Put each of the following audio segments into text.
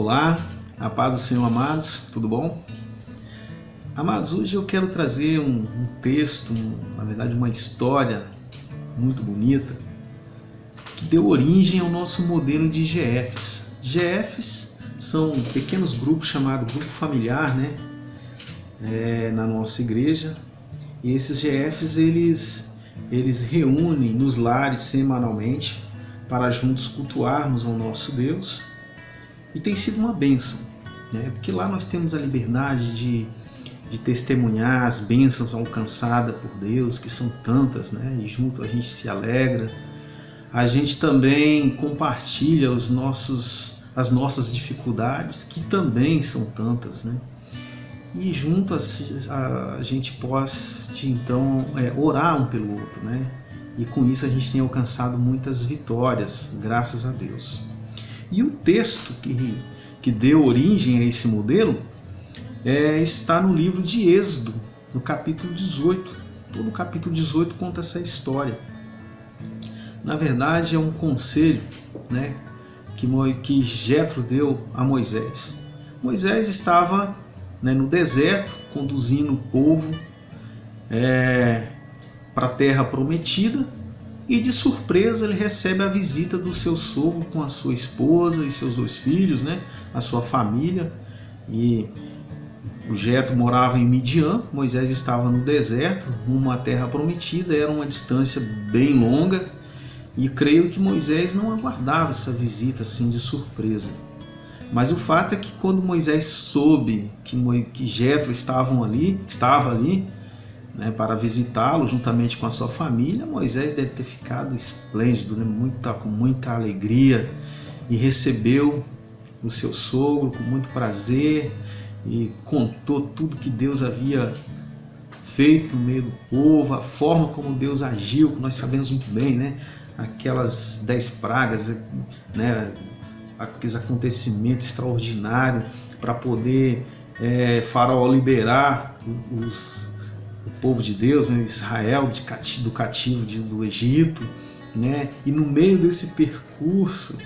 Olá, a paz do Senhor, amados, tudo bom? Amados, hoje eu quero trazer um texto, na verdade uma história muito bonita, que deu origem ao nosso modelo de GFs. GFs são pequenos grupos chamados grupo familiar, né? Na nossa igreja. E esses GFs, eles reúnem nos lares semanalmente para juntos cultuarmos ao nosso Deus. E tem sido uma bênção, né? Porque lá nós temos a liberdade de testemunhar as bênçãos alcançadas por Deus, que são tantas, né? E junto a gente se alegra. A gente também compartilha as nossas dificuldades, que também são tantas, né? E junto a gente pode então orar um pelo outro, né? E com isso a gente tem alcançado muitas vitórias, graças a Deus. E o texto que deu origem a esse modelo está no livro de Êxodo, no capítulo 18. Todo o capítulo 18 conta essa história. Na verdade, é um conselho, né, que Jetro deu a Moisés. Moisés estava, né, no deserto, conduzindo o povo para a terra prometida. E de surpresa ele recebe a visita do seu sogro com a sua esposa e seus 2 filhos, né? A sua família. E o Jetro morava em Midian, Moisés estava no deserto, numa terra prometida, era uma distância bem longa. E creio que Moisés não aguardava essa visita assim de surpresa. Mas o fato é que quando Moisés soube que Jetro estava ali, né, para visitá-lo juntamente com a sua família, Moisés deve ter ficado esplêndido, né, com muita alegria, e recebeu o seu sogro com muito prazer e contou tudo que Deus havia feito no meio do povo, a forma como Deus agiu, que nós sabemos muito bem, né, aquelas 10 pragas, né, aqueles acontecimentos extraordinários para poder Faraó liberar o povo de Deus, né, Israel, do cativo do Egito, né? E no meio desse percurso,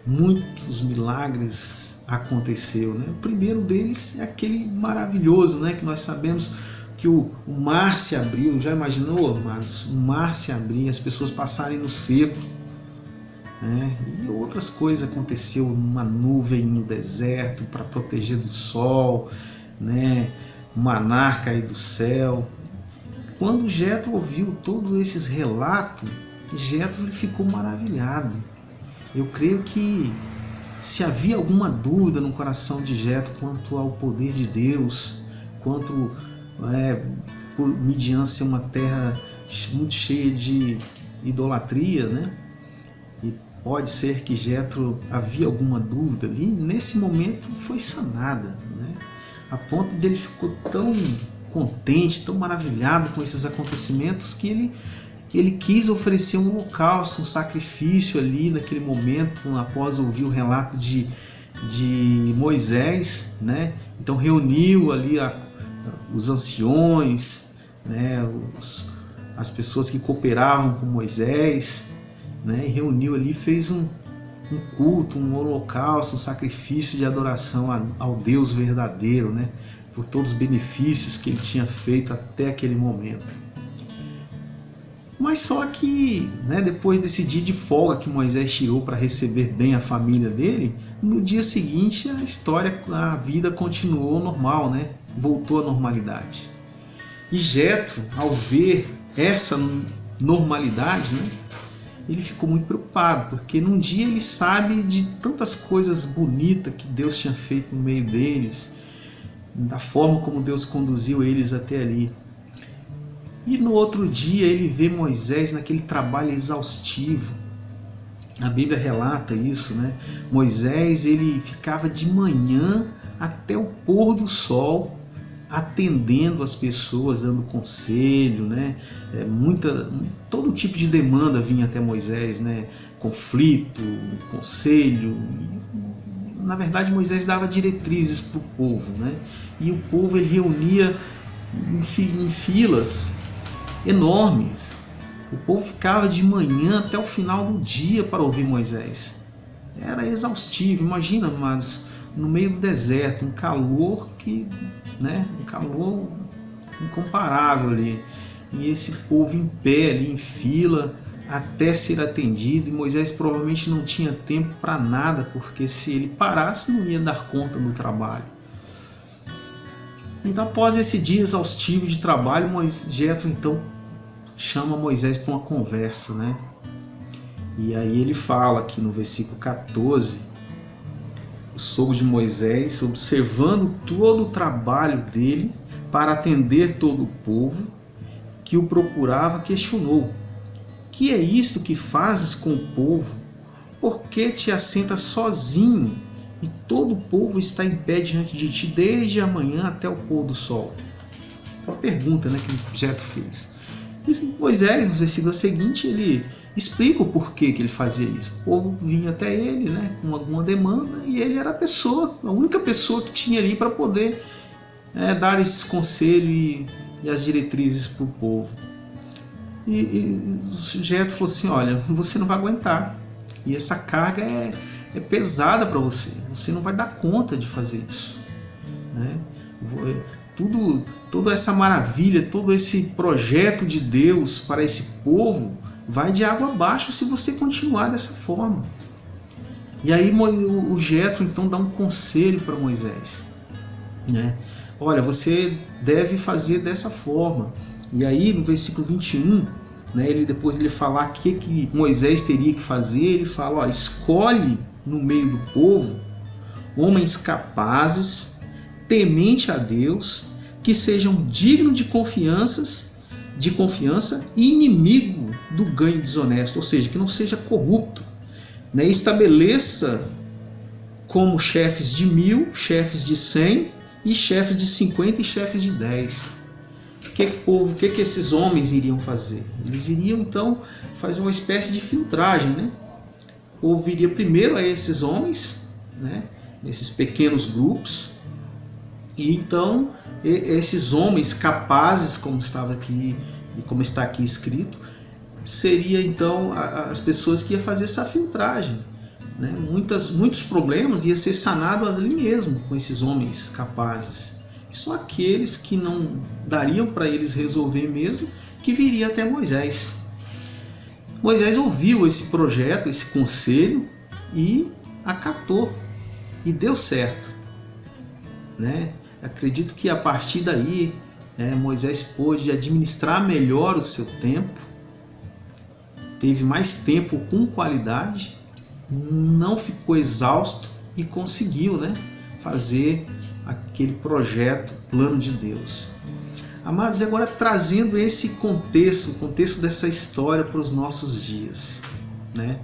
muitos milagres aconteceram, né? O primeiro deles é aquele maravilhoso, né, que nós sabemos que o mar se abriu. Já imaginou, amados? O mar se abrir, as pessoas passarem no seco, né? E outras coisas aconteceram, uma nuvem no deserto para proteger do sol, né? Maná cair do céu. Quando Jetro ouviu todos esses relatos, Jetro ficou maravilhado. Eu creio que se havia alguma dúvida no coração de Jetro quanto ao poder de Deus, quanto por Midian ser uma terra muito cheia de idolatria, né? E pode ser que Jetro havia alguma dúvida ali, nesse momento foi sanada, né? A ponto de ele ficou tão contente, tão maravilhado com esses acontecimentos que ele quis oferecer um holocausto, um sacrifício ali naquele momento, após ouvir o relato de Moisés, né? Então reuniu ali os anciões, né? As pessoas que cooperavam com Moisés, né? E reuniu ali, fez um culto, um holocausto, um sacrifício de adoração ao Deus verdadeiro, né? Por todos os benefícios que ele tinha feito até aquele momento. Mas só que, né, depois desse dia de folga que Moisés tirou para receber bem a família dele, no dia seguinte a vida continuou normal, né? Voltou à normalidade. E Jetro, ao ver essa normalidade, né, ele ficou muito preocupado, porque num dia ele sabe de tantas coisas bonitas que Deus tinha feito no meio deles, da forma como Deus conduziu eles até ali. E no outro dia ele vê Moisés naquele trabalho exaustivo. A Bíblia relata isso, né? Moisés, ele ficava de manhã até o pôr do sol, atendendo as pessoas, dando conselho, né? Todo tipo de demanda vinha até Moisés, né? Conflito, conselho. Na verdade, Moisés dava diretrizes para o povo, né? E o povo ele reunia em filas enormes. O povo ficava de manhã até o final do dia para ouvir Moisés. Era exaustivo. Imagina, amados, no meio do deserto, um calor um calor incomparável ali. E esse povo em pé ali, em fila, até ser atendido, e Moisés provavelmente não tinha tempo para nada, porque se ele parasse não ia dar conta do trabalho. Então, após esse dia exaustivo de trabalho, Jétro então chama Moisés para uma conversa, né? E aí ele fala aqui no versículo 14, o sogro de Moisés, observando todo o trabalho dele para atender todo o povo que o procurava, questionou: que é isto que fazes com o povo? Por que te assentas sozinho e todo o povo está em pé diante de ti desde a manhã até o pôr do sol? Então a pergunta, né, que Jétro fez. E Moisés, no versículo seguinte, ele explica o porquê que ele fazia isso. O povo vinha até ele, né, com alguma demanda, e ele era a única pessoa que tinha ali para poder dar esse conselho e as diretrizes para o povo. E o sujeito falou assim: olha, você não vai aguentar, e essa carga é pesada para você, você não vai dar conta de fazer isso, né? Toda essa maravilha, todo esse projeto de Deus para esse povo vai de água abaixo se você continuar dessa forma. E aí o Jétro então dá um conselho para Moisés, né? Olha, você deve fazer dessa forma. E aí no versículo 21, né, depois de ele falar o que Moisés teria que fazer, ele fala: ó, escolhe no meio do povo homens capazes, temente a Deus, que sejam dignos de confiança e inimigo do ganho desonesto, ou seja, que não seja corrupto, né? Estabeleça como chefes de 1000, chefes de 100 e chefes de 50 e chefes de 10. O que esses homens iriam fazer? Eles iriam então fazer uma espécie de filtragem, né? O povo iria primeiro a esses homens, né, nesses pequenos grupos, e então esses homens capazes, como estava aqui e como está aqui escrito, seria então as pessoas que iam fazer essa filtragem, né? Muitos problemas iam ser sanados ali mesmo com esses homens capazes. E só aqueles que não dariam para eles resolver mesmo que viria até Moisés. Moisés ouviu esse projeto, esse conselho, e acatou, e deu certo, né? Acredito que a partir daí Moisés pôde administrar melhor o seu tempo, teve mais tempo com qualidade, não ficou exausto e conseguiu, né, fazer aquele projeto, plano de Deus. Amados, e agora trazendo esse contexto, o contexto dessa história para os nossos dias, né?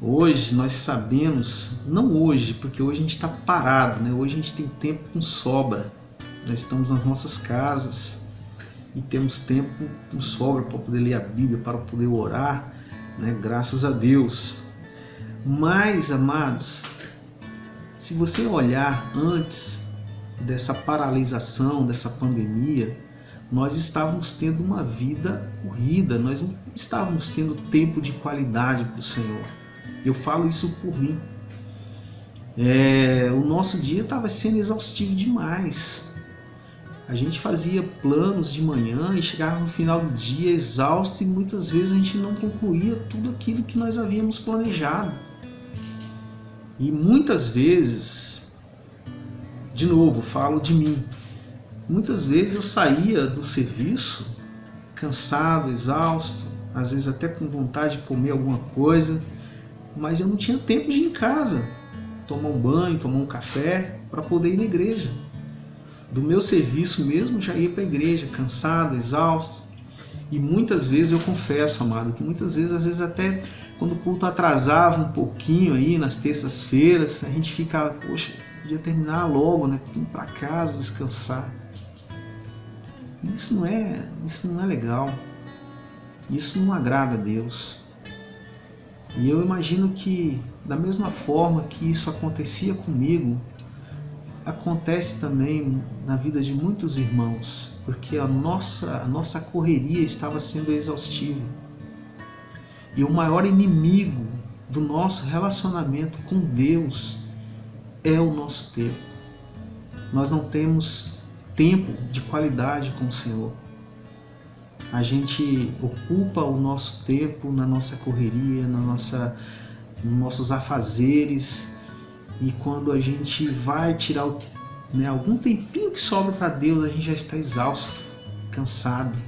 Hoje nós sabemos, não hoje, porque hoje a gente está parado, né? Hoje a gente tem tempo com sobra. Nós estamos nas nossas casas e temos tempo com sobra para poder ler a Bíblia, para poder orar, né? Graças a Deus. Mas, amados, se você olhar antes dessa paralisação, dessa pandemia, nós estávamos tendo uma vida corrida, nós não estávamos tendo tempo de qualidade para o Senhor. Eu falo isso por mim. O nosso dia estava sendo exaustivo demais. A gente fazia planos de manhã e chegava no final do dia exausto, e muitas vezes a gente não concluía tudo aquilo que nós havíamos planejado. E muitas vezes, de novo, falo de mim, muitas vezes eu saía do serviço cansado, exausto, às vezes até com vontade de comer alguma coisa, mas eu não tinha tempo de ir em casa, tomar um banho, tomar um café para poder ir na igreja. Do meu serviço mesmo já ia para a igreja, cansado, exausto. E muitas vezes eu confesso, amado, que muitas vezes, às vezes até quando o culto atrasava um pouquinho aí nas terças-feiras, a gente ficava, poxa, podia terminar logo, né? Ir para casa, descansar. Isso não é legal. Isso não agrada a Deus. E eu imagino que da mesma forma que isso acontecia comigo, acontece também na vida de muitos irmãos, porque a nossa correria estava sendo exaustiva. E o maior inimigo do nosso relacionamento com Deus é o nosso tempo. Nós não temos tempo de qualidade com o Senhor. A gente ocupa o nosso tempo na nossa correria, nos nossos afazeres, e quando a gente vai tirar algum tempinho que sobra para Deus, a gente já está exausto, cansado.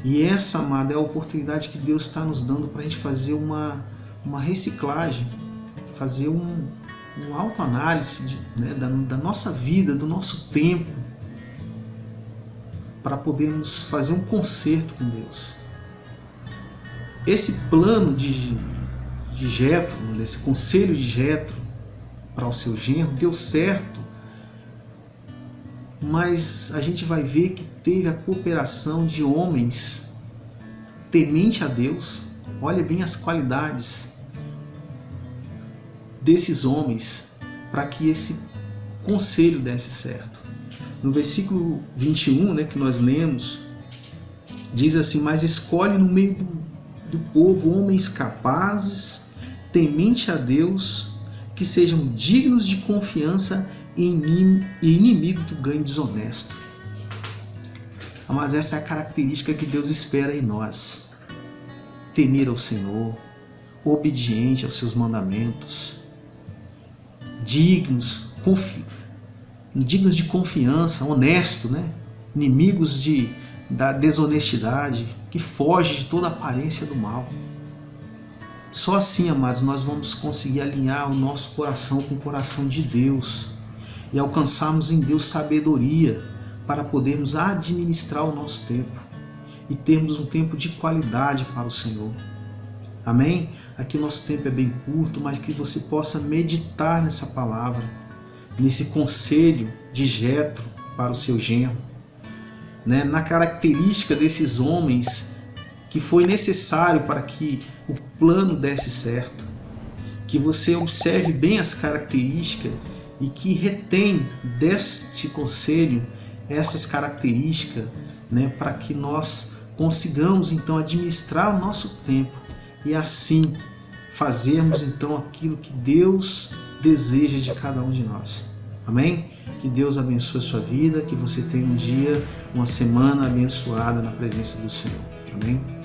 E essa, amada, é a oportunidade que Deus está nos dando para a gente fazer uma reciclagem, fazer uma autoanálise da nossa vida, do nosso tempo, para podermos fazer um concerto com Deus. Esse plano de Jetro, esse conselho de Jetro para o seu genro deu certo, mas a gente vai ver que teve a cooperação de homens temente a Deus. Olha bem as qualidades desses homens para que esse conselho desse certo. No versículo 21, que nós lemos, diz assim: mas escolhe no meio do povo homens capazes, temente a Deus, que sejam dignos de confiança e inimigo do ganho desonesto. Mas essa é a característica que Deus espera em nós: temer ao Senhor, obediente aos seus mandamentos, dignos de confiança, honesto, inimigos da desonestidade, que foge de toda aparência do mal. Só assim, amados, nós vamos conseguir alinhar o nosso coração com o coração de Deus e alcançarmos em Deus sabedoria para podermos administrar o nosso tempo e termos um tempo de qualidade para o Senhor. Amém? Aqui o nosso tempo é bem curto, mas que você possa meditar nessa palavra, nesse conselho de Jetro para o seu genro, na característica desses homens que foi necessário para que o plano desse certo. Que você observe bem as características e que retém deste conselho essas características, para que nós consigamos então administrar o nosso tempo e assim fazermos então aquilo que Deus deseja de cada um de nós. Amém? Que Deus abençoe a sua vida, que você tenha um dia, uma semana abençoada na presença do Senhor. Amém?